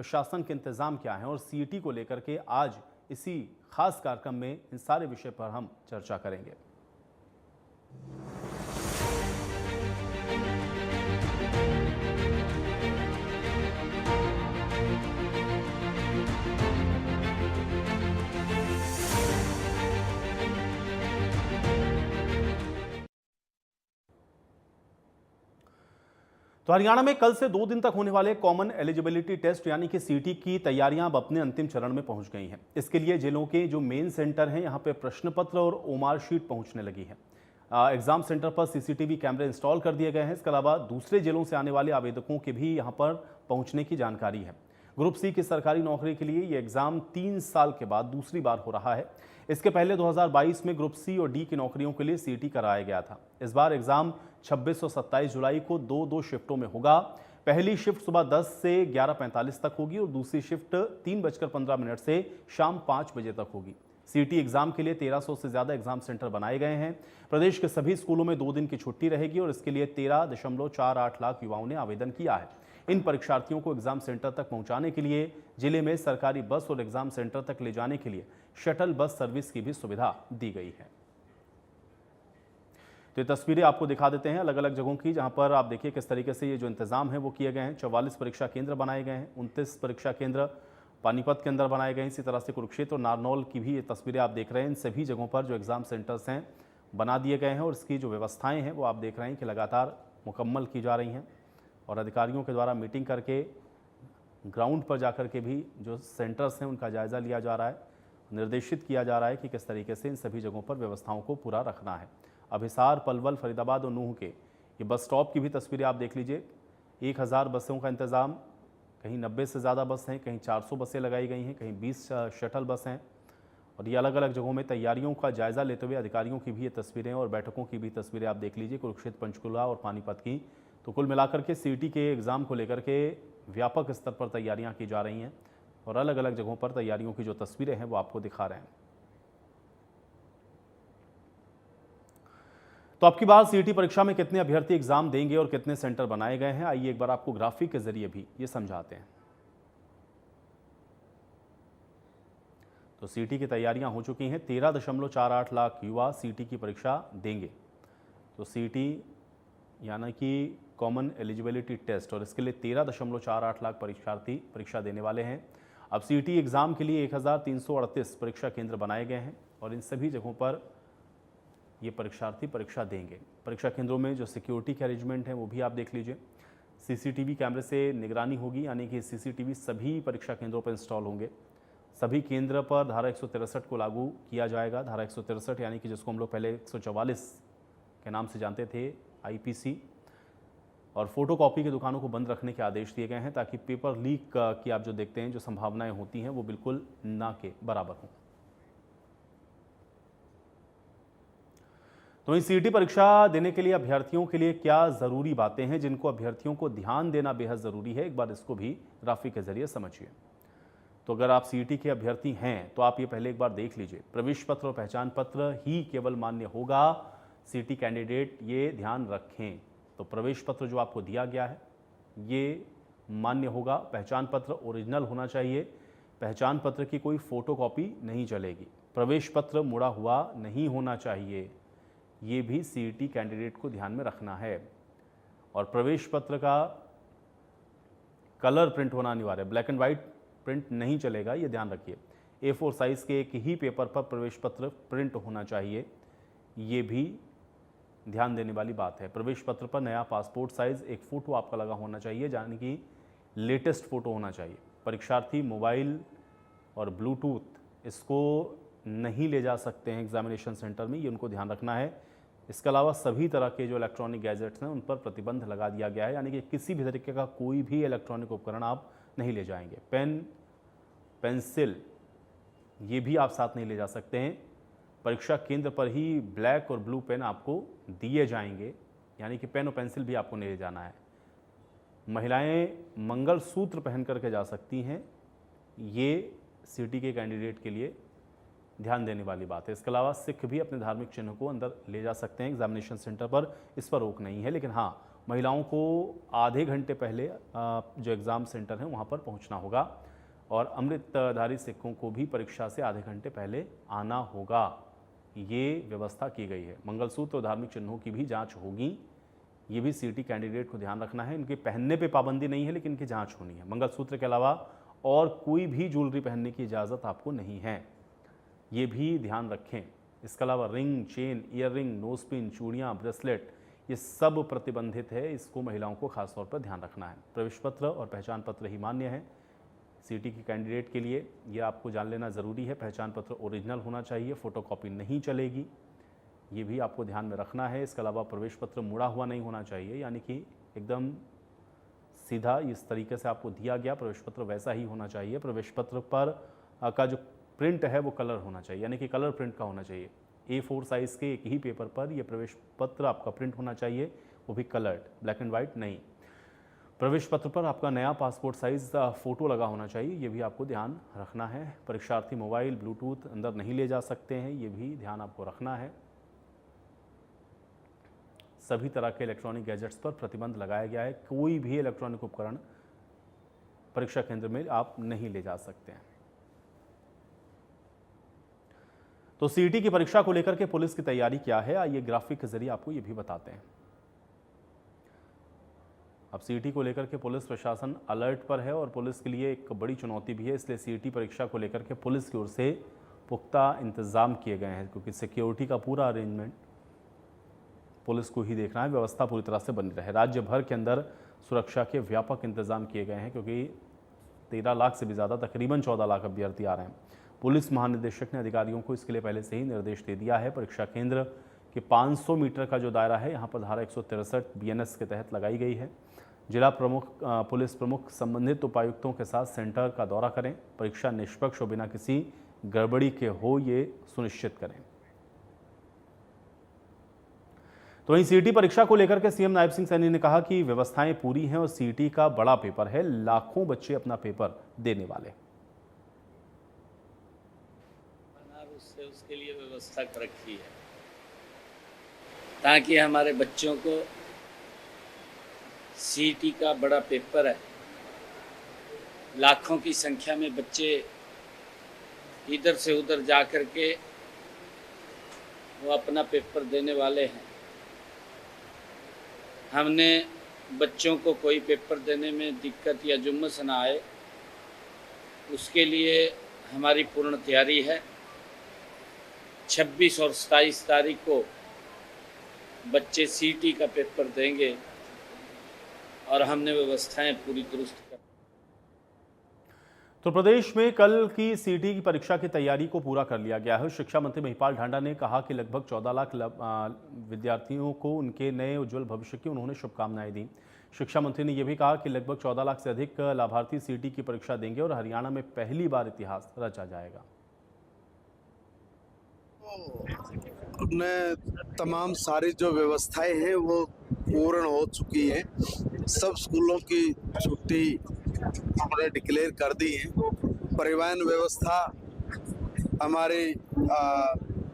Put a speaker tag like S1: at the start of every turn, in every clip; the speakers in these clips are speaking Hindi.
S1: प्रशासन के इंतजाम क्या हैं और सीईटी को लेकर के आज इसी खास कार्यक्रम में इन सारे विषय पर हम चर्चा करेंगे। तो हरियाणा में कल से 2 दिन तक होने वाले कॉमन एलिजिबिलिटी टेस्ट यानी कि सीईटी की तैयारियां अब अपने अंतिम चरण में पहुंच गई हैं। इसके लिए जिलों के जो मेन सेंटर हैं यहां पे प्रश्न पत्र और ओमार शीट पहुंचने लगी है। एग्जाम सेंटर पर सीसीटीवी कैमरे इंस्टॉल कर दिए गए हैं। इसके अलावा दूसरे जिलों से आने वाले आवेदकों के भी यहां पर पहुंचने की जानकारी है। ग्रुप सी की सरकारी नौकरी के लिए ये एग्जाम 3 साल के बाद दूसरी बार हो रहा है। इसके पहले 2022 में ग्रुप सी और डी की नौकरियों के लिए सीईटी कराया गया था। इस बार एग्जाम 26 और 27 जुलाई को दो शिफ्टों में होगा। पहली शिफ्ट सुबह 10 से 11:45 तक होगी और दूसरी शिफ्ट 3:15 से शाम 5 बजे तक होगी। सीईटी एग्जाम के लिए 1300 से ज्यादा एग्जाम सेंटर बनाए गए हैं। प्रदेश के सभी स्कूलों में 2 दिन की छुट्टी रहेगी और इसके लिए 13.48 लाख युवाओं ने आवेदन किया है। इन परीक्षार्थियों को एग्जाम सेंटर तक पहुंचाने के लिए जिले में सरकारी बस और एग्जाम सेंटर तक ले जाने के लिए शटल बस सर्विस की भी सुविधा दी गई है। तो ये तस्वीरें आपको दिखा देते हैं अलग अलग जगहों की, जहां पर आप देखिए किस तरीके से ये जो इंतजाम है वो किए गए हैं। 44 परीक्षा केंद्र बनाए गए हैं। 29 परीक्षा केंद्र पानीपत के अंदर बनाए गए हैं। इसी तरह से कुरुक्षेत्र और नारनौल की भी ये तस्वीरें आप देख रहे हैं। इन सभी जगहों पर जो एग्जाम सेंटर्स हैं बना दिए गए हैं और इसकी जो व्यवस्थाएं हैं वो आप देख रहे हैं कि लगातार मुकम्मल की जा रही हैं और अधिकारियों के द्वारा मीटिंग करके ग्राउंड पर जाकर के भी जो सेंटर्स हैं उनका जायजा लिया जा रहा है। निर्देशित किया जा रहा है कि किस तरीके से इन सभी जगहों पर व्यवस्थाओं को पूरा रखना है। अब हिसार, पलवल, फरीदाबाद और नूंह के ये बस स्टॉप की भी तस्वीरें आप देख लीजिए। 1000 बसों का इंतज़ाम, कहीं 90 से ज़्यादा बस हैं, कहीं 400 बसें लगाई गई हैं, कहीं 20 शटल बस हैं और ये अलग अलग जगहों में तैयारियों का जायजा लेते हुए अधिकारियों की भी ये तस्वीरें और बैठकों की भी तस्वीरें आप देख लीजिए कुरुक्षेत्र, पंचकुला और पानीपत की। तो कुल मिलाकर के सीईटी के एग्ज़ाम को लेकर के व्यापक स्तर पर तैयारियां की जा रही हैं और अलग अलग जगहों पर तैयारियों की जो तस्वीरें हैं वो आपको दिखा रहे हैं। तो अब की बार सीईटी परीक्षा में कितने अभ्यर्थी एग्जाम देंगे और कितने सेंटर बनाए गए हैं, आइए एक बार आपको ग्राफिक के जरिए भी ये समझाते हैं। तो सीईटी की तैयारियां हो चुकी हैं। 13.48 लाख युवा सीईटी की परीक्षा देंगे। तो सीईटी यानी कि कॉमन एलिजिबिलिटी टेस्ट और इसके लिए 13.48 लाख परीक्षार्थी परीक्षा देने वाले हैं। अब सीईटी एग्ज़ाम के लिए 1338 परीक्षा केंद्र बनाए गए हैं और इन सभी जगहों पर ये परीक्षार्थी परीक्षा देंगे। परीक्षा केंद्रों में जो सिक्योरिटी के अरेंजमेंट हैं वो भी आप देख लीजिए। सीसीटीवी कैमरे से निगरानी होगी, यानी कि सीसीटीवी सभी परीक्षा केंद्रों पर इंस्टॉल होंगे। सभी केंद्र पर धारा 163 को लागू किया जाएगा। धारा 163 यानी कि जिसको हम लोग पहले 144 के नाम से जानते थे, आईपीसी। और फोटोकॉपी की दुकानों को बंद रखने के आदेश दिए गए हैं ताकि पेपर लीक की आप जो देखते हैं जो संभावनाएं होती हैं वो बिल्कुल ना के बराबर हों। तो इस सीईटी परीक्षा देने के लिए अभ्यर्थियों के लिए क्या ज़रूरी बातें हैं जिनको अभ्यर्थियों को ध्यान देना बेहद ज़रूरी है, एक बार इसको भी ग्राफिक के जरिए समझिए। तो अगर आप सीईटी के अभ्यर्थी हैं तो आप ये पहले एक बार देख लीजिए। प्रवेश पत्र और पहचान पत्र ही केवल मान्य होगा। सीईटी कैंडिडेट ये ध्यान रखें। तो प्रवेश पत्र जो आपको दिया गया है ये मान्य होगा। पहचान पत्र ओरिजिनल होना चाहिए। पहचान पत्र की कोई फोटोकॉपी नहीं चलेगी। प्रवेश पत्र मुड़ा हुआ नहीं होना चाहिए। ये भी सीईटी कैंडिडेट को ध्यान में रखना है। और प्रवेश पत्र का कलर प्रिंट होना अनिवार्य है। ब्लैक एंड वाइट प्रिंट नहीं चलेगा, ये ध्यान रखिए। A4 साइज के एक ही पेपर पर प्रवेश पत्र प्रिंट होना चाहिए, ये भी ध्यान देने वाली बात है। प्रवेश पत्र पर नया पासपोर्ट साइज एक फ़ोटो आपका लगा होना चाहिए, यानी कि लेटेस्ट फ़ोटो होना चाहिए। परीक्षार्थी मोबाइल और ब्लूटूथ इसको नहीं ले जा सकते हैं एग्जामिनेशन सेंटर में, ये उनको ध्यान रखना है। इसके अलावा सभी तरह के जो इलेक्ट्रॉनिक गैजेट्स हैं उन पर प्रतिबंध लगा दिया गया है, यानी कि किसी भी तरीके का कोई भी इलेक्ट्रॉनिक उपकरण आप नहीं ले जाएंगे। पेन, पेंसिल ये भी आप साथ नहीं ले जा सकते हैं। परीक्षा केंद्र पर ही ब्लैक और ब्लू पेन आपको दिए जाएंगे, यानी कि पेन और पेंसिल भी आपको नहीं ले जाना है। महिलाएं मंगलसूत्र पहन करके जा सकती हैं, ये सीईटी के कैंडिडेट के लिए ध्यान देने वाली बात है। इसके अलावा सिख भी अपने धार्मिक चिन्ह को अंदर ले जा सकते हैं एग्जामिनेशन सेंटर पर, इस पर रोक नहीं है। लेकिन हाँ, महिलाओं को आधे घंटे पहले जो एग्ज़ाम सेंटर है वहाँ पर पहुँचना होगा और अमृतधारी सिक्कों को भी परीक्षा से आधे घंटे पहले आना होगा। ये व्यवस्था की गई है। मंगलसूत्र और धार्मिक चिन्हों की भी जांच होगी। ये भी सीईटी कैंडिडेट को ध्यान रखना है। इनके पहनने पे पाबंदी नहीं है, लेकिन इनकी जांच होनी है। मंगलसूत्र के अलावा और कोई भी ज्वेलरी पहनने की इजाज़त आपको नहीं है, ये भी ध्यान रखें। इसके अलावा ring, chain, earliness, nose pin, चूड़ियाँ, ब्रेसलेट, ये सब प्रतिबंधित है। इसको महिलाओं को खासतौर पर ध्यान रखना है। प्रवेश पत्र और पहचान पत्र ही मान्य है सीईटी के कैंडिडेट के लिए। ये आपको जान लेना ज़रूरी है। पहचान पत्र ओरिजिनल होना चाहिए, फ़ोटोकॉपी नहीं चलेगी, ये भी आपको ध्यान में रखना है। इसके अलावा प्रवेश पत्र मुड़ा हुआ नहीं होना चाहिए, यानी कि एकदम सीधा इस तरीके से आपको दिया गया प्रवेश पत्र वैसा ही होना चाहिए। प्रवेश पत्र पर का जो प्रिंट है वो कलर होना चाहिए, यानी कि कलर प्रिंट का होना चाहिए। A4 साइज़ के एक ही पेपर पर यह प्रवेश पत्र आपका प्रिंट होना चाहिए, वो भी कलर्ड, ब्लैक एंड वाइट नहीं। प्रवेश पत्र पर आपका नया पासपोर्ट साइज़ फ़ोटो लगा होना चाहिए, ये भी आपको ध्यान रखना है। परीक्षार्थी मोबाइल, ब्लूटूथ अंदर नहीं ले जा सकते हैं, ये भी ध्यान आपको रखना है। सभी तरह के इलेक्ट्रॉनिक गैजेट्स पर प्रतिबंध लगाया गया है। कोई भी इलेक्ट्रॉनिक उपकरण परीक्षा केंद्र में आप नहीं ले जा सकते हैं। तो सीईटी की परीक्षा को लेकर के पुलिस की तैयारी क्या है, आइए ग्राफिक के जरिए आपको ये भी बताते हैं। अब सीईटी को लेकर के पुलिस प्रशासन अलर्ट पर है और पुलिस के लिए एक बड़ी चुनौती भी है। इसलिए सीईटी परीक्षा को लेकर के पुलिस की ओर से पुख्ता इंतजाम किए गए हैं, क्योंकि सिक्योरिटी का पूरा अरेंजमेंट पुलिस को ही देखना है। व्यवस्था पूरी तरह से बनी रहे। राज्य भर के अंदर सुरक्षा के व्यापक इंतजाम किए गए हैं, क्योंकि 13 लाख से भी ज़्यादा, तकरीबन 14 लाख अभ्यर्थी आ रहे हैं। पुलिस महानिदेशक ने अधिकारियों को इसके लिए पहले से ही निर्देश दे दिया है। परीक्षा केंद्र के 500 मीटर का जो दायरा है, यहाँ पर धारा 163 BNS के तहत लगाई गई है। जिला प्रमुख, पुलिस प्रमुख संबंधित उपायुक्तों के साथ सेंटर का दौरा करें। परीक्षा निष्पक्ष और बिना किसी गड़बड़ी के हो, ये सुनिश्चित करें। तो वहीं सीईटी परीक्षा को लेकर के सीएम नायब सिंह सैनी ने कहा कि व्यवस्थाएं पूरी हैं और सीईटी का बड़ा पेपर है, लाखों बच्चे अपना पेपर देने वाले।
S2: उसके लिए व्यवस्था कर रखी है ताकि हमारे बच्चों को, सीईटी का बड़ा पेपर है, लाखों की संख्या में बच्चे इधर से उधर जा कर के वो अपना पेपर देने वाले हैं। हमने बच्चों को कोई पेपर देने में दिक्कत या जुम्मस ना आए, उसके लिए हमारी पूर्ण तैयारी है। 26 और 27 तारीख को बच्चे सीईटी का पेपर देंगे और हमने व्यवस्थाएं पूरी दुरुस्त कर।
S1: तो प्रदेश में कल की सीईटी की परीक्षा की तैयारी को पूरा कर लिया गया है। शिक्षा मंत्री महिपाल ढांडा ने कहा कि लगभग 14 लाख विद्यार्थियों को उनके नए उज्जवल भविष्य की उन्होंने शुभकामनाएं दी। शिक्षा मंत्री ने यह भी कहा कि लगभग 14 लाख से अधिक लाभार्थी सीईटी की परीक्षा देंगे और हरियाणा में पहली बार इतिहास रचा जाएगा।
S3: तमाम सारी जो व्यवस्थाएं हैं वो पूर्ण हो चुकी हैं। सब स्कूलों की छुट्टी हमने डिक्लेयर कर दी है। परिवहन व्यवस्था हमारी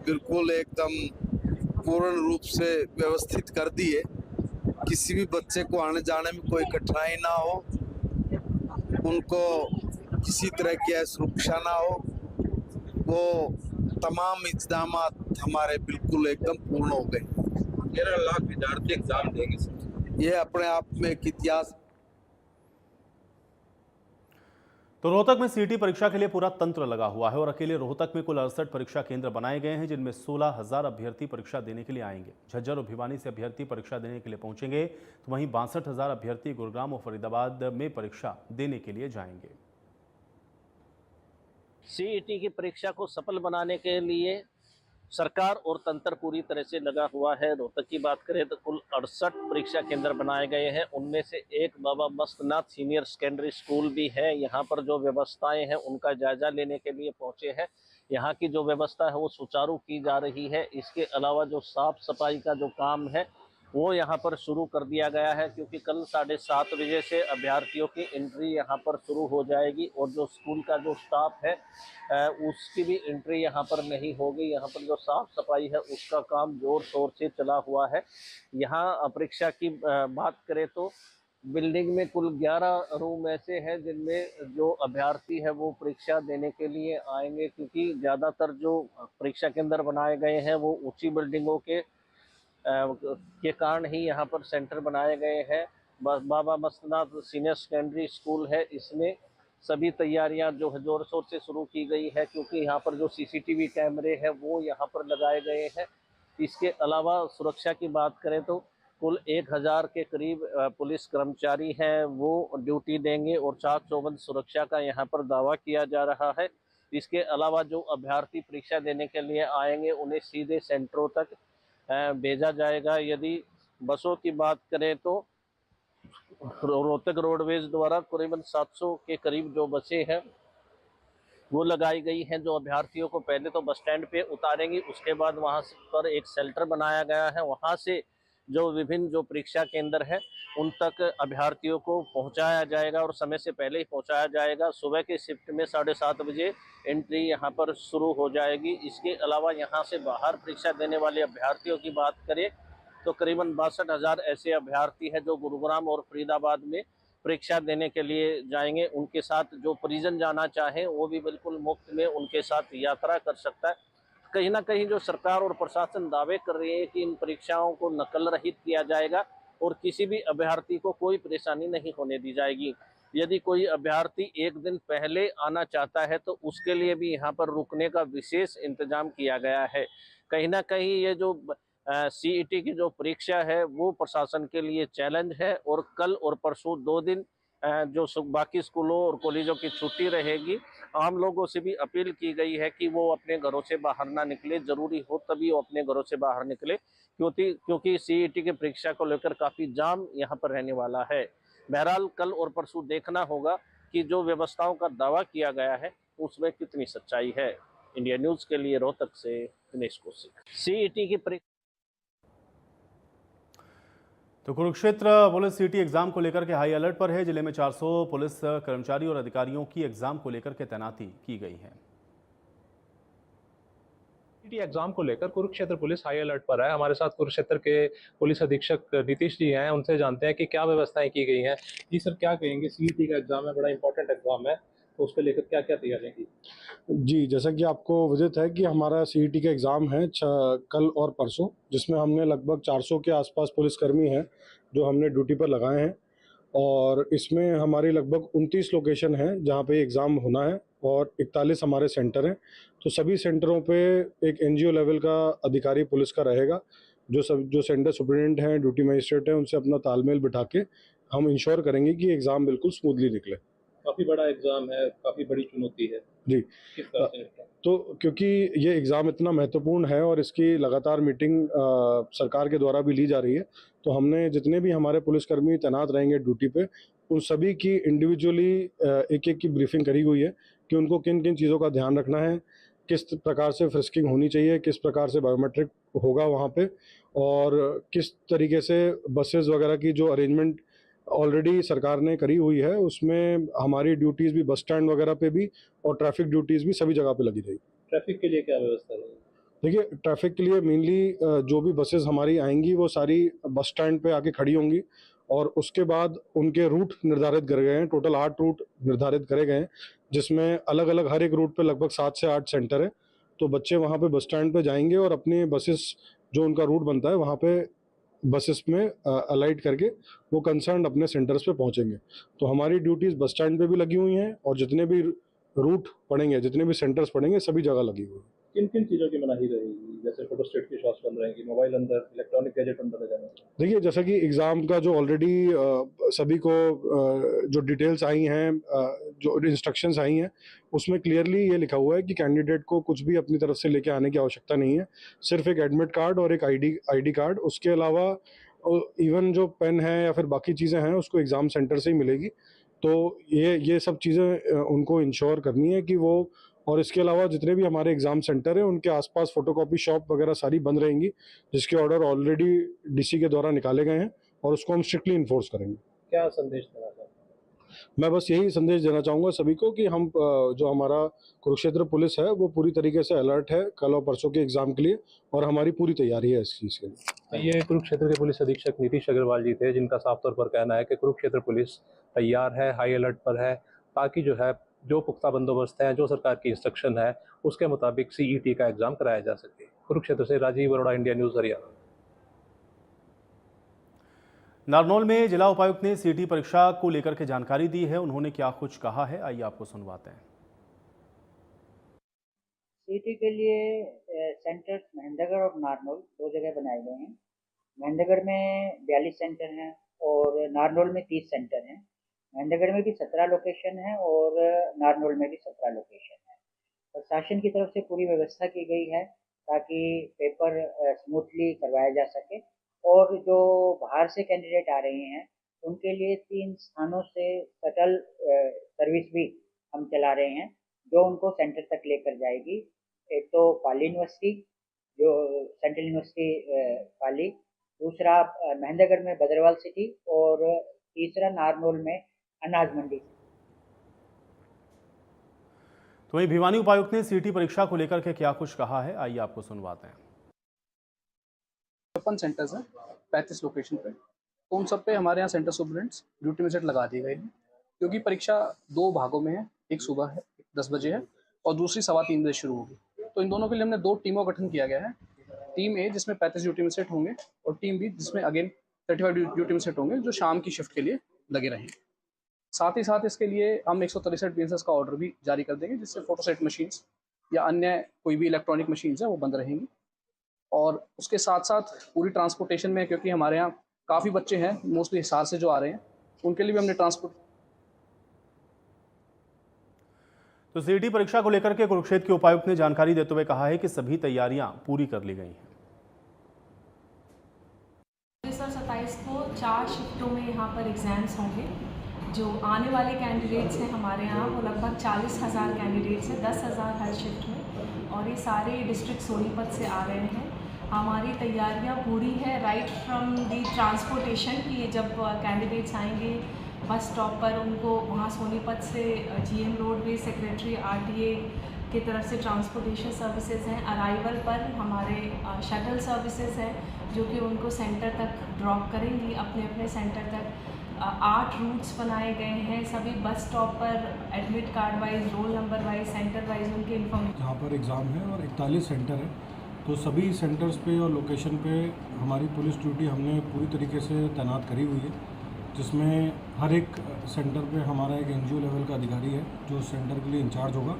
S3: बिल्कुल एकदम पूर्ण रूप से व्यवस्थित कर दी है। किसी भी बच्चे को आने जाने में कोई कठिनाई ना हो, उनको किसी तरह की असुरक्षा ना हो, वो तमाम इंतजाम हमारे बिल्कुल एकदम पूर्ण हो गए।
S4: 13 लाख विद्यार्थी एग्जाम देंगे।
S3: ये अपने आप में एक इतिहास।
S1: तो रोहतक में सीईटी परीक्षा के लिए पूरा तंत्र लगा हुआ है और अकेले रोहतक में कुल 68 परीक्षा केंद्र बनाए गए हैं, जिनमें 16,000 अभ्यर्थी परीक्षा देने के लिए आएंगे। झज्जर और भिवानी से अभ्यर्थी परीक्षा देने के लिए पहुंचेंगे, तो वहीं 62,000 अभ्यर्थी गुरुग्राम और फरीदाबाद में परीक्षा देने के लिए जाएंगे।
S5: सीईटी की परीक्षा को सफल बनाने के लिए सरकार और तंत्र पूरी तरह से लगा हुआ है। रोहतक की बात करें तो कुल 68 परीक्षा केंद्र बनाए गए हैं। उनमें से एक Baba Mastnath senior secondary school भी है। यहाँ पर जो व्यवस्थाएं हैं उनका जायजा लेने के लिए पहुंचे हैं। यहाँ की जो व्यवस्था है वो सुचारू की जा रही है। इसके अलावा जो साफ सफाई का जो काम है वो यहाँ पर शुरू कर दिया गया है, क्योंकि कल 7:30 बजे से अभ्यर्थियों की एंट्री यहाँ पर शुरू हो जाएगी और जो स्कूल का जो स्टाफ है उसकी भी एंट्री यहाँ पर नहीं होगी। यहाँ पर जो साफ सफाई है उसका काम जोर शोर से चला हुआ है। यहाँ परीक्षा की बात करें तो बिल्डिंग में कुल 11 रूम ऐसे हैं जिनमें जो अभ्यर्थी है वो परीक्षा देने के लिए आएंगे, क्योंकि ज़्यादातर जो परीक्षा केंद्र बनाए गए हैं वो ऊंची बिल्डिंगों के कारण ही यहाँ पर सेंटर बनाए गए हैं। Baba Mastnath senior secondary school है, इसमें सभी तैयारियां जो है जोर शोर से शुरू की गई है, क्योंकि यहाँ पर जो सीसीटीवी कैमरे हैं वो यहाँ पर लगाए गए हैं। इसके अलावा सुरक्षा की बात करें तो कुल 1000 के करीब पुलिस कर्मचारी हैं, वो ड्यूटी देंगे और चाक चौबंद सुरक्षा का यहाँ पर दावा किया जा रहा है। इसके अलावा जो अभ्यर्थी परीक्षा देने के लिए आएंगे उन्हें सीधे सेंटरों तक भेजा जाएगा। यदि बसों की बात करें तो रोहतक रोडवेज द्वारा करीबन 700 के करीब जो बसें हैं वो लगाई गई हैं, जो अभ्यर्थियों को पहले तो बस स्टैंड पे उतारेंगी, उसके बाद वहां पर एक शेल्टर बनाया गया है, वहां से जो विभिन्न जो परीक्षा केंद्र है उन तक अभ्यर्थियों को पहुंचाया जाएगा और समय से पहले ही पहुंचाया जाएगा। सुबह के शिफ्ट में 7:30 बजे एंट्री यहां पर शुरू हो जाएगी। इसके अलावा यहां से बाहर परीक्षा देने वाले अभ्यर्थियों की बात करें तो करीबन 62,000 ऐसे अभ्यर्थी हैं जो गुरुग्राम और फरीदाबाद में परीक्षा देने के लिए जाएंगे। उनके साथ जो परिजन जाना चाहें वो भी बिल्कुल मुफ्त में उनके साथ यात्रा कर सकता है। कहीं ना कहीं जो सरकार और प्रशासन दावे कर रही है कि इन परीक्षाओं को नकल रहित किया जाएगा और किसी भी अभ्यर्थी को कोई परेशानी नहीं होने दी जाएगी। यदि कोई अभ्यर्थी एक दिन पहले आना चाहता है तो उसके लिए भी यहाँ पर रुकने का विशेष इंतजाम किया गया है। कहीं ना कहीं ये जो सीईटी की जो परीक्षा है वो प्रशासन के लिए चैलेंज है और कल और परसों 2 दिन जो बाकी स्कूलों और कॉलेजों की छुट्टी रहेगी। आम लोगों से भी अपील की गई है कि वो अपने घरों से बाहर ना निकले, जरूरी हो तभी वो अपने घरों से बाहर निकले, क्योंकि सीईटी की परीक्षा को लेकर काफ़ी जाम यहाँ पर रहने वाला है। बहरहाल कल और परसों देखना होगा कि जो व्यवस्थाओं का दावा किया गया है उसमें कितनी सच्चाई है। इंडिया न्यूज़ के लिए रोहतक से दिनेश कौशिक। सीईटी की परीक्षा
S1: तो कुरुक्षेत्र पुलिस सीटी एग्जाम को लेकर के हाई अलर्ट पर है। जिले में 400 पुलिस कर्मचारी और अधिकारियों की एग्जाम को लेकर के तैनाती की गई है।
S6: सीटी एग्जाम को लेकर कुरुक्षेत्र पुलिस हाई अलर्ट पर है। हमारे साथ कुरुक्षेत्र के पुलिस अधीक्षक नीतीश जी हैं, उनसे जानते हैं कि क्या व्यवस्थाएं की गई हैं। जी सर, क्या कहेंगे? सीईटी का एग्जाम है, बड़ा इंपॉर्टेंट एग्जाम है, तो उसको लेकर क्या क्या तैयारियां की?
S7: जी, जैसा कि आपको विदित है कि हमारा सीईटी का एग्ज़ाम है कल और परसों, जिसमें हमने लगभग 400 के आसपास पुलिसकर्मी हैं जो हमने ड्यूटी पर लगाए हैं और इसमें हमारी लगभग 29 लोकेशन हैं जहां पे एग्ज़ाम होना है और 41 हमारे सेंटर हैं। तो सभी सेंटरों पे एक एनजीओ लेवल का अधिकारी पुलिस का रहेगा, जो सेंटर सुपरिटेंडेंट हैं, ड्यूटी मजिस्ट्रेट हैं, उनसे अपना तालमेल बिठा के हम इंश्योर करेंगे कि एग्ज़ाम बिल्कुल स्मूथली निकले।
S6: काफ़ी बड़ा एग्जाम है, काफ़ी बड़ी चुनौती है
S7: जी।
S6: किस तरह से निपटा?
S7: तो क्योंकि ये एग्ज़ाम इतना महत्वपूर्ण है और इसकी लगातार मीटिंग सरकार के द्वारा भी ली जा रही है, तो हमने जितने भी हमारे पुलिसकर्मी तैनात रहेंगे ड्यूटी पे, उन सभी की इंडिविजुअली एक-एक की ब्रीफिंग करी हुई है कि उनको किन-किन चीज़ों का ध्यान रखना है, किस प्रकार से फ्रिस्किंग होनी चाहिए, किस प्रकार से बायोमेट्रिक होगा वहाँ पे और किस तरीके से बसेज़ वगैरह की जो अरेंजमेंट ऑलरेडी सरकार ने करी हुई है, उसमें हमारी ड्यूटीज़ भी बस स्टैंड वगैरह पे भी और ट्रैफिक ड्यूटीज़ भी सभी जगह पे लगी रहेगी।
S6: ट्रैफिक के लिए क्या व्यवस्था रहेगी?
S7: देखिए, ट्रैफिक के लिए मेनली जो भी बसेज़ हमारी आएंगी वो सारी बस स्टैंड पे आके खड़ी होंगी और उसके बाद उनके रूट निर्धारित करे गए हैं। टोटल 8 रूट निर्धारित करे गए हैं, जिसमें अलग-अलग हर एक रूट पे लगभग 7 से 8 सेंटर है। तो बच्चे वहाँ पे बस स्टैंड पे जाएंगे और अपनी बसेस जो उनका रूट बनता है वहाँ पे बसेस में अलाइट करके वो कंसर्न अपने सेंटर्स पे पहुँचेंगे। तो हमारी ड्यूटीज़ बस स्टैंड पे भी लगी हुई हैं और जितने भी रूट पड़ेंगे, जितने भी सेंटर्स पड़ेंगे, सभी जगह लगी हुई है।
S6: किन किन चीज़ों की मनाही रहेगी? जैसे फोटोस्टेट की शॉट्स बंद रहेंगी, मोबाइल अंदर, इलेक्ट्रॉनिक गैजेट अंदर ले जाना?
S7: देखिए, जैसा कि एग्ज़ाम का जो ऑलरेडी सभी को जो डिटेल्स आई हैं, जो इंस्ट्रक्शंस आई हैं, उसमें क्लियरली ये लिखा हुआ है कि कैंडिडेट को कुछ भी अपनी तरफ से लेके आने की आवश्यकता नहीं है। सिर्फ एक एडमिट कार्ड और एक आईडी कार्ड, उसके अलावा इवन जो पेन है या फिर बाकी चीज़ें हैं उसको एग्ज़ाम सेंटर से ही मिलेगी। तो ये सब चीज़ें उनको इंश्योर करनी है कि वो और इसके अलावा जितने भी हमारे एग्ज़ाम सेंटर हैं उनके आसपास फोटोकॉपी शॉप वगैरह सारी बंद रहेंगी, जिसके ऑर्डर ऑलरेडी डीसी के द्वारा निकाले गए हैं और उसको हम स्ट्रिक्टली इन्फोर्स करेंगे।
S6: क्या संदेश देना चाहते हैं?
S7: मैं बस यही संदेश देना चाहूँगा सभी को कि हम जो हमारा कुरुक्षेत्र पुलिस है वो पूरी तरीके से अलर्ट है कल और परसों के एग्ज़ाम के लिए, और हमारी पूरी तैयारी है इस चीज़ के लिए।
S6: ये कुरुक्षेत्र के पुलिस अधीक्षक नीतीश अग्रवाल जी थे, जिनका साफ तौर पर कहना है कि कुरुक्षेत्र पुलिस तैयार है, हाई अलर्ट पर है, ताकि जो है जो पुख्ता बंदोबस्त है, जो सरकार की इंस्ट्रक्शन है उसके मुताबिक सीईटी का एग्जाम कराया जा सके। कुरुक्षेत्र से राजीव अरोड़ा, इंडिया न्यूज़, हरियाणा।
S1: नारनौल में जिला उपायुक्त ने सीईटी परीक्षा को लेकर के जानकारी दी है। उन्होंने क्या कुछ कहा है, आइए आपको सुनवाते हैं।
S8: सीईटी के लिए सेंटर्स महेंद्रगढ़ और नारनौल दो जगह बनाए गए हैं। महेंद्रगढ़ में 42 सेंटर हैं और नारनौल में 30 सेंटर हैं। महेंद्रगढ़ में भी 17 लोकेशन है और नारनौल में भी 17 लोकेशन है। प्रशासन की तरफ से पूरी व्यवस्था की गई है ताकि पेपर स्मूथली करवाया जा सके, और जो बाहर से कैंडिडेट आ रहे हैं उनके लिए 3 स्थानों से शटल सर्विस भी हम चला रहे हैं जो उनको सेंटर तक लेकर जाएगी। एक तो पाली यूनिवर्सिटी, जो सेंट्रल यूनिवर्सिटी पाली, दूसरा महेंद्रगढ़ में बदरवाल सिटी, और तीसरा नारनौल में अनाज मंडी।
S1: तो वहीं भिवानी उपायुक्त ने सीईटी परीक्षा को लेकर के क्या कुछ कहा है, आइए आपको सुनवाते हैं।
S9: 55 सेंटर्स हैं 35 लोकेशन पे, तो उन सब पे हमारे यहाँ सेंटर सुपरिटेंडेंट्स ड्यूटी में सेट लगा दिए गए हैं, क्योंकि परीक्षा 2 भागों में है। एक सुबह है 10 बजे है और दूसरी 3:15 बजे शुरू होगी। तो इन दोनों के लिए हमने 2 टीमों का गठन किया गया है। टीम ए जिसमें 35 ड्यूटी में सेट होंगे और टीम बी जिसमें अगेन 35 ड्यूटी में सेट होंगे, जो शाम की शिफ्ट के लिए लगे रहेंगे। साथ ही साथ इसके लिए हम 163 पीएसएस का ऑर्डर भी जारी कर देंगे, जिससे फोटोसेट मशीन्स या अन्य कोई भी इलेक्ट्रॉनिक मशीन्स हैं वो बंद रहेंगी। और उसके साथ साथ पूरी ट्रांसपोर्टेशन में, क्योंकि हमारे यहाँ काफ़ी बच्चे हैं मोस्टली हिसार से जो आ रहे हैं, उनके लिए भी हमने ट्रांसपोर्ट।
S1: तो सीईटी परीक्षा को लेकर के कुरुक्षेत्र के उपायुक्त ने जानकारी देते हुए कहा है कि सभी तैयारियां पूरी कर ली गई हैं।
S10: 27 को 4 शिफ्टों में यहाँ पर एग्ज़ाम्स होंगे। जो आने वाले कैंडिडेट्स हैं हमारे यहाँ वो लगभग 40,000 कैंडिडेट्स हैं, 10,000 हर शिफ्ट में, और ये सारे डिस्ट्रिक्ट सोनीपत से आ रहे हैं। हमारी तैयारियाँ पूरी है, राइट फ्रॉम दी ट्रांसपोर्टेशन की जब कैंडिडेट्स आएंगे बस स्टॉप पर, उनको वहाँ सोनीपत से जीएम रोडवे सेक्रेटरी आरटीए की तरफ से ट्रांसपोर्टेशन सर्विसेज हैं। अराइवल पर हमारे शटल सर्विसेज हैं जो कि उनको सेंटर तक ड्रॉप करेंगी, अपने अपने सेंटर तक। 8 रूट्स बनाए गए हैं, सभी बस स्टॉप पर admit card wise, roll number wise, centre wise उनके इन्फॉर्मेशन।
S7: जहाँ पर एग्ज़ाम है और 41 सेंटर है, तो सभी सेंटर्स पे और लोकेशन पे हमारी पुलिस ड्यूटी हमने पूरी तरीके से तैनात करी हुई है, जिसमें हर एक सेंटर पे हमारा एक एनजीओ लेवल का अधिकारी है जो सेंटर के लिए इंचार्ज होगा,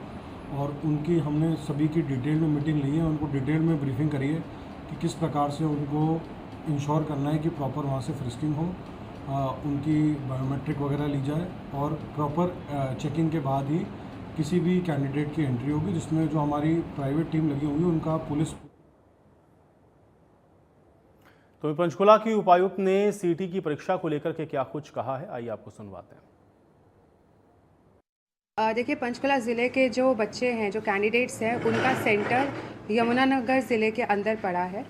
S7: और उनकी हमने सभी की डिटेल में मीटिंग ली है, उनको डिटेल में ब्रीफिंग करी है कि किस प्रकार से उनको इंश्योर करना है कि प्रॉपर वहाँ से फ्रिस्किंग हो, उनकी बायोमेट्रिक वगैरह ली जाए, और प्रॉपर चेकिंग के बाद ही किसी भी कैंडिडेट की एंट्री होगी, जिसमें जो हमारी प्राइवेट टीम लगी हुई है उनका पुलिस।
S1: तो पंचकुला की उपायुक्त ने सीईटी की परीक्षा को लेकर के क्या कुछ कहा है, आइए आपको सुनवाते हैं।
S11: देखिए, पंचकुला ज़िले के जो बच्चे हैं, जो कैंडिडेट्स हैं, उनका सेंटर यमुनानगर ज़िले के अंदर पड़ा है।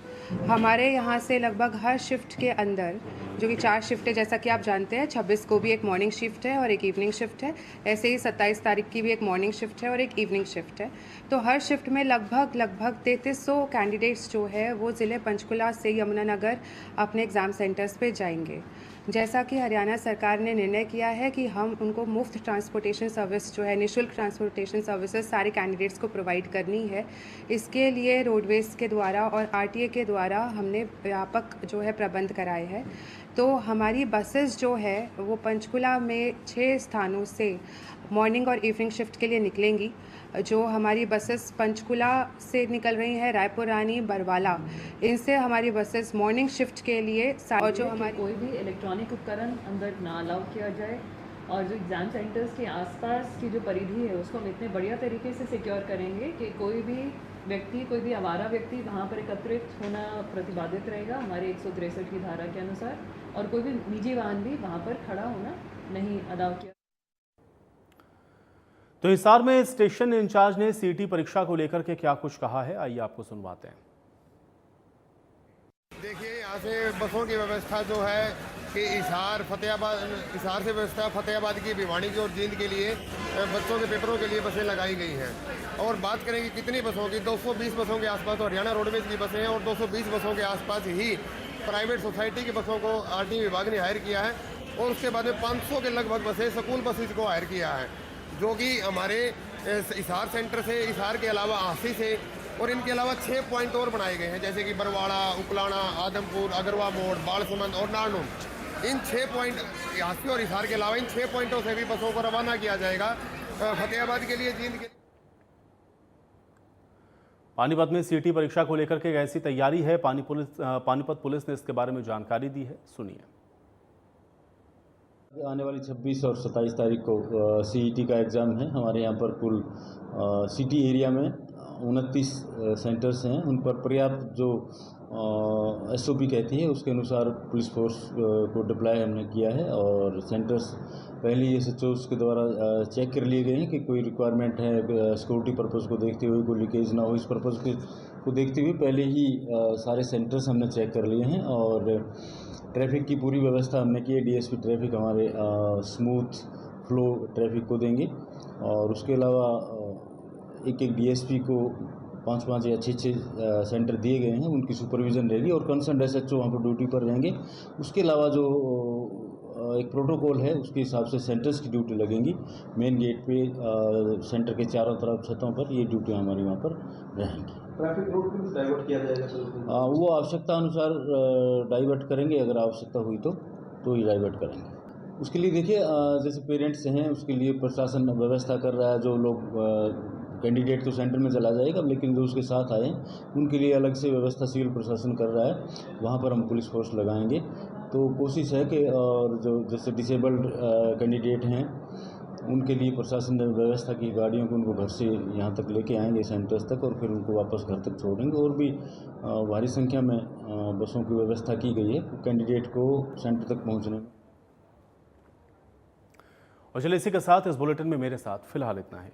S11: हमारे यहाँ से लगभग हर शिफ्ट के अंदर, जो कि 4 शिफ्ट है जैसा कि आप जानते हैं, 26 को भी एक मॉर्निंग शिफ्ट है और एक इवनिंग शिफ्ट है। ऐसे ही 27 तारीख की भी एक मॉर्निंग शिफ्ट है और एक इवनिंग शिफ्ट है। तो हर शिफ्ट में लगभग 3300 कैंडिडेट्स जो है वो ज़िले पंचकुला से यमुनानगर अपने एग्ज़ाम सेंटर्स पे जाएंगे। जैसा कि हरियाणा सरकार ने निर्णय किया है कि हम उनको मुफ्त ट्रांसपोर्टेशन सर्विस जो है, निःशुल्क ट्रांसपोर्टेशन सर्विसेज सारे कैंडिडेट्स को प्रोवाइड करनी है। इसके लिए रोडवेज़ के द्वारा और आरटीए के द्वारा हमने व्यापक जो है प्रबंध कराए हैं। तो हमारी बसेस जो है वो पंचकुला में 6 स्थानों से मॉर्निंग और इवनिंग शिफ्ट के लिए निकलेंगी। जो हमारी बसेस पंचकुला से निकल रही हैं, रायपुर रानी, बरवाला, इनसे हमारी बसेस मॉर्निंग शिफ्ट के लिए, और जो हमारी
S12: कोई भी इलेक्ट्रॉनिक उपकरण अंदर ना अलाउ किया जाए, और जो एग्ज़ाम सेंटर्स के आसपास की जो परिधि है उसको हम इतने बढ़िया तरीके से सिक्योर करेंगे कि कोई भी व्यक्ति, कोई भी आवारा व्यक्ति वहाँ पर एकत्रित होना प्रतिबंधित रहेगा हमारे 163 की धारा के अनुसार, और कोई भी निजी वाहन भी वहाँ पर खड़ा होना नहीं अलाउ किया।
S1: तो हिसार में स्टेशन इंचार्ज ने सीईटी परीक्षा को लेकर के क्या कुछ कहा है, आइए आपको सुनवाते हैं।
S13: देखिए, यहाँ से बसों की व्यवस्था जो है कि हिसार से व्यवस्था फतेहाबाद की, भिवानी की और जींद के लिए बच्चों के पेपरों के लिए बसें लगाई गई हैं। और बात करेंगे कितनी बसों की, 220 बसों के आसपास तो हरियाणा रोडवेज की बसें हैं और 220 बसों के आसपास ही प्राइवेट सोसाइटी की बसों को आरटीई विभाग ने हायर किया है। और उसके बाद में 500 के लगभग बसें स्कूल बसेज को हायर किया है, जो कि हमारे हिसार सेंटर से, हिसार के अलावा आसी से, और इनके अलावा 6 पॉइंट और बनाए गए हैं, जैसे कि बरवाड़ा, उकलाना, आदमपुर, अगरवा मोड़, बालसमंद और नारनूल। इन 6 पॉइंट आसी और हिसार के अलावा इन 6 पॉइंटों से भी बसों को रवाना किया जाएगा फतेहाबाद के लिए, जींद के।
S1: पानीपत में सीईटी परीक्षा को लेकर के कैसी तैयारी है, पानीपत पुलिस ने इसके बारे में जानकारी दी है, सुनिए।
S14: आने वाली 26 और 27 तारीख को सीईटी का एग्ज़ाम है। हमारे यहाँ पर कुल सिटी एरिया में 29 सेंटर्स हैं। उन पर पर्याप्त जो एसओपी कहती है उसके अनुसार पुलिस फोर्स को डिप्लॉय हमने किया है। और सेंटर्स पहले ही एसएचओस के द्वारा चेक कर लिए गए हैं कि कोई रिक्वायरमेंट है सिक्योरिटी पर्पज़ को देखते हुए, कोई लीकेज ना हो, इस पर्पज़ को देखते हुए पहले ही सारे सेंटर्स हमने चेक कर लिए हैं। और ट्रैफिक की पूरी व्यवस्था हमने की है। डीएसपी ट्रैफिक हमारे स्मूथ फ्लो ट्रैफिक को देंगे। और उसके अलावा एक डीएसपी को 5 या 6 सेंटर दिए गए हैं, उनकी सुपरविज़न रहेगी और कंसर्न एसएचओ वहाँ पर ड्यूटी पर रहेंगे। उसके अलावा जो एक प्रोटोकॉल है उसके हिसाब से सेंटर्स की ड्यूटी लगेंगी। मेन गेट पे सेंटर के चारों तरफ छतों पर ये ड्यूटी हमारी वहाँ पर रहेंगी।
S15: ट्रैफिक रूट भी डाइवर्ट किया जाएगा?
S14: वो आवश्यकता अनुसार डाइवर्ट करेंगे, अगर आवश्यकता हुई तो ही डाइवर्ट करेंगे। उसके लिए देखिए, जैसे पेरेंट्स हैं उसके लिए प्रशासन व्यवस्था कर रहा है। जो लोग कैंडिडेट तो सेंटर में चला जाएगा, लेकिन जो उसके साथ आए उनके लिए अलग से व्यवस्था सिविल प्रशासन कर रहा है, वहाँ पर हम पुलिस फोर्स लगाएंगे। तो कोशिश है कि और जो जैसे डिसेबल्ड कैंडिडेट हैं उनके लिए प्रशासन ने व्यवस्था की, गाड़ियों को उनको घर से यहाँ तक लेके आएंगे सेंटर्स तक और फिर उनको वापस घर तक छोड़ेंगे। और भी भारी संख्या में बसों की व्यवस्था की गई है कैंडिडेट को सेंटर तक पहुँचने में।
S1: और चलिए इसी के साथ इस बुलेटिन में मेरे साथ फिलहाल इतना है।